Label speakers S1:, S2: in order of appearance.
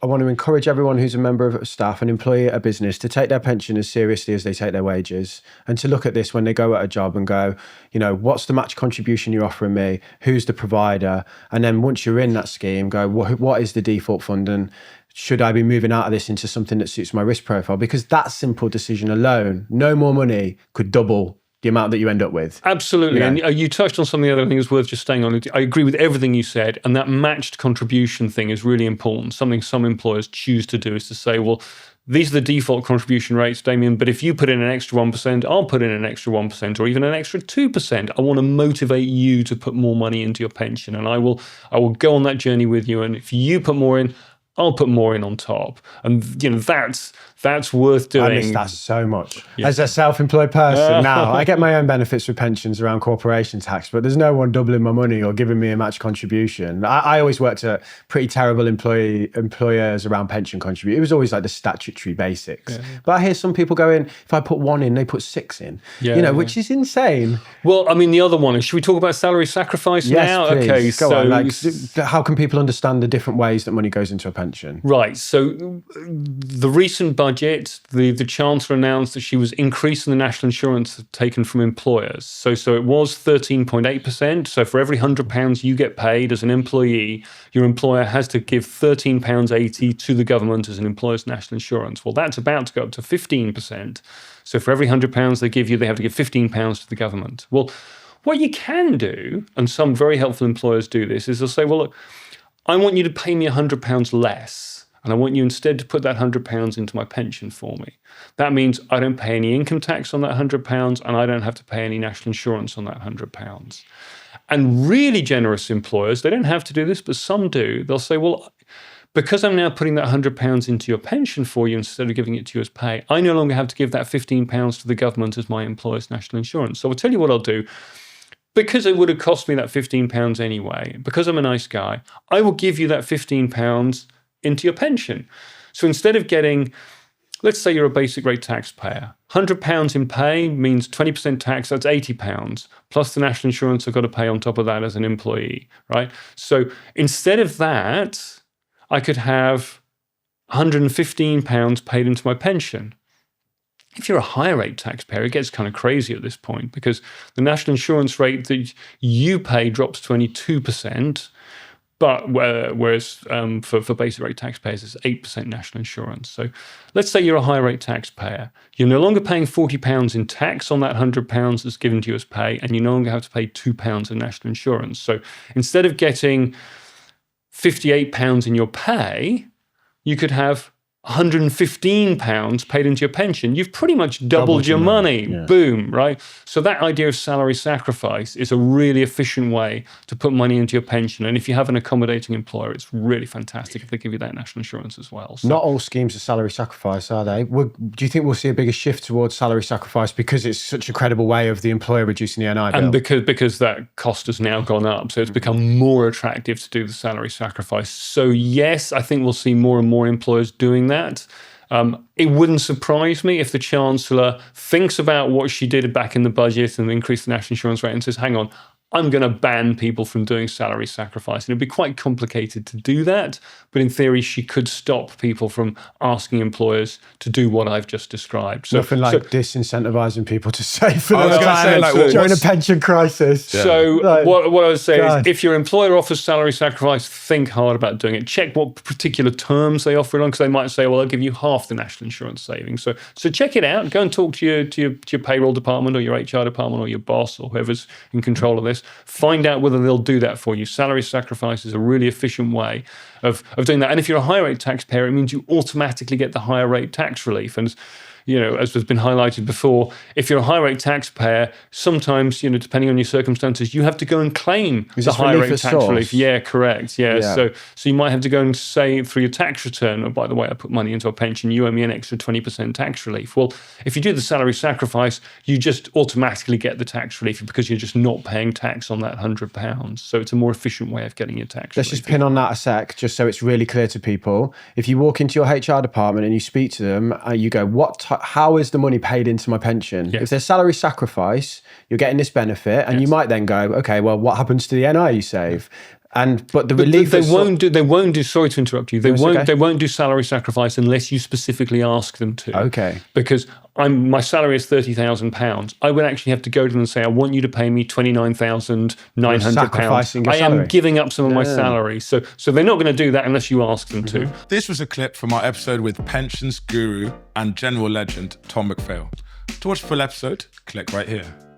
S1: I want to encourage everyone who's a member of staff, an employee at a business, to take their pension as seriously as they take their wages, and to look at this when they go at a job and go, what's the match contribution you're offering me? Who's the provider? And then once you're in that scheme, go, what is the default fund? And should I be moving out of this into something that suits my risk profile? Because that simple decision alone, no more money, could double the amount that you end up with.
S2: Absolutely. Yeah. And you touched on something other thing is worth just staying on. I agree with everything you said. And that matched contribution thing is really important. Something some employers choose to do is to say, well, these are the default contribution rates, Damien, but if you put in an extra 1%, I'll put in an extra 1% or even an extra 2%. I want to motivate you to put more money into your pension. And I will go on that journey with you. And if you put more in, I'll put more in on top. And that's worth doing.
S1: I miss that so much. Yeah. As a self-employed person now, I get my own benefits with pensions around corporation tax, but there's no one doubling my money or giving me a match contribution. I always worked at pretty terrible employers around pension contribution. It was always like the statutory basics. Yeah. But I hear some people going, if I put 1 in, they put 6 in, which is insane.
S2: Well, I mean, the other one is, should we talk about salary sacrifice now?
S1: Please.
S2: Okay,
S1: go on. How can people understand the different ways that money goes into a pension?
S2: Right. So the recent budget, the Chancellor announced that she was increasing the national insurance taken from employers. So it was 13.8%. So for every £100 you get paid as an employee, your employer has to give £13.80 to the government as an employer's national insurance. Well, that's about to go up to 15%. So for every £100 they give you, they have to give £15 to the government. Well, what you can do, and some very helpful employers do this, is they'll say, well, look, I want you to pay me £100 less, and I want you instead to put that £100 into my pension for me. That means I don't pay any income tax on that £100, and I don't have to pay any national insurance on that £100. And really generous employers, they don't have to do this, but some do. They'll say, well, because I'm now putting that £100 into your pension for you instead of giving it to you as pay, I no longer have to give that £15 to the government as my employer's national insurance. So I'll tell you what I'll do. Because it would have cost me that £15 anyway, because I'm a nice guy, I will give you that £15 into your pension. So instead of getting, let's say you're a basic rate taxpayer, £100 in pay means 20% tax, that's £80, plus the national insurance I've got to pay on top of that as an employee, right? So instead of that, I could have £115 paid into my pension. If you're a higher rate taxpayer, it gets kind of crazy at this point because the national insurance rate that you pay drops to 22%, but whereas for basic rate taxpayers, it's 8% national insurance. So let's say you're a high rate taxpayer. You're no longer paying £40 in tax on that £100 that's given to you as pay, and you no longer have to pay £2 in national insurance. So instead of getting £58 in your pay, you could have £115 paid into your pension. You've pretty much doubled your money. Yeah. Boom, right? So that idea of salary sacrifice is a really efficient way to put money into your pension. And if you have an accommodating employer, it's really fantastic if they give you that national insurance as well. So,
S1: not all schemes are salary sacrifice, are they? Do you think we'll see a bigger shift towards salary sacrifice because it's such a credible way of the employer reducing the NI bill?
S2: And because that cost has now gone up, so it's become more attractive to do the salary sacrifice. So yes, I think we'll see more and more employers doing that. It wouldn't surprise me if the Chancellor thinks about what she did back in the budget and increased the national insurance rate and says, hang on, I'm going to ban people from doing salary sacrifice. And it'd be quite complicated to do that. But in theory, she could stop people from asking employers to do what I've just described.
S1: So, nothing like disincentivizing people to save for their retirement during a pension crisis.
S2: Yeah. So what I would say is, if your employer offers salary sacrifice, think hard about doing it. Check what particular terms they offer it on, because they might say, well, I'll give you half the national insurance savings. So check it out. Go and talk to your payroll department or your HR department or your boss or whoever's in control of this. Find out whether they'll do that for you. Salary sacrifice is a really efficient way of doing that. And if you're a higher rate taxpayer, it means you automatically get the higher rate tax relief. And as has been highlighted before, if you're a high rate taxpayer, sometimes, depending on your circumstances, you have to go and claim the high rate tax relief. Yeah, correct. Yeah. So you might have to go and say through your tax return, oh, by the way, I put money into a pension, you owe me an extra 20% tax relief. Well, if you do the salary sacrifice, you just automatically get the tax relief because you're just not paying tax on that £100. So it's a more efficient way of getting your tax relief.
S1: Let's just pin on that a sec, just so it's really clear to people. If you walk into your HR department and you speak to them, you go, how is the money paid into my pension? Yes. If there's salary sacrifice, you're getting this benefit, and you might then go, okay, well, what happens to the NI you save? But the relief
S2: they won't do. Sorry to interrupt you. They won't do salary sacrifice unless you specifically ask them to.
S1: Okay.
S2: Because my salary is £30,000. I would actually have to go to them and say, I want you to pay me £29,900.
S1: Sacrificing your
S2: I
S1: salary.
S2: am giving up some of my salary. So they're not going to do that unless you ask them to.
S3: This was a clip from our episode with pensions guru and general legend Tom McPhail. To watch the full episode, click right here.